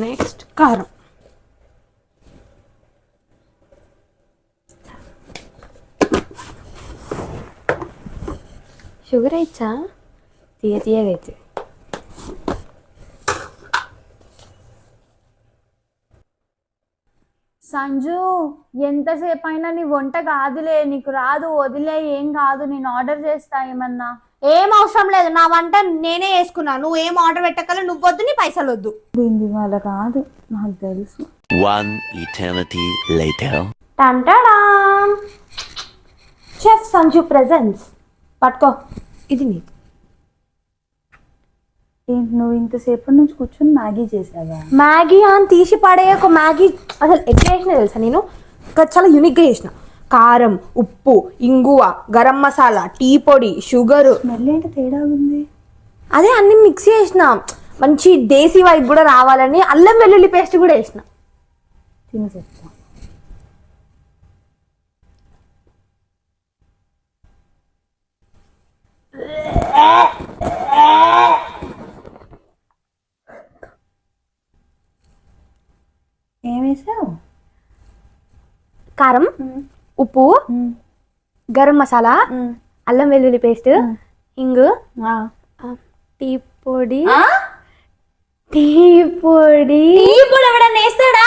Next కారం. Sugar వేయచ్చా? తీయగా వేయచ్చు. సంజు, ఎంతసేపు అయినా నీ వంట కాదులే, నీకు రాదు, వదిలే, ఏం కాదు, నేను ఆర్డర్ చేస్తా ఏమన్నా. ఏం అవసరం లేదు, నా వంట నేనే వేసుకున్నా. నువ్వు ఏం ఆర్డర్ పెట్టగల, నువ్వు వద్దు, నీ పైసలు వద్దు. దీని వాళ్ళ కాదు, నాకు తెలుసు. One eternity later. టంటడా చెఫ్ సంజు ప్రెజెన్స్. పట్టుకో, ఇది నీకు. ఏంటి నువ్వు ఇంతసేపటి నుంచి కూర్చొని మ్యాగీ చేసావా? మ్యాగీ అని తీసి పడే ఒక మ్యాగీ అసలు ఎట్లా చేసిన తెలుసా? నేను చాలా యూనిక్గా చేసిన. కారం, ఉప్పు, ఇంగువ, గరం మసాలా, టీ పొడి, షుగరు. స్మెల్ ఏంటి తేడా ఉంది? అదే అన్ని మిక్స్ చేసిన, మంచి దేశీ వైపు కూడా రావాలని అల్లం వెల్లుల్లి పేస్ట్ కూడా వేసిన. తిని చెప్తా. ఏం వేసావు? కారం, ఉప్పు, గరం మసాలా, అల్లం వెల్లుల్లి పేస్ట్, ఇంగు, టీ పొడి. టీ పొడి ఎవడన్నా వేస్తాడా?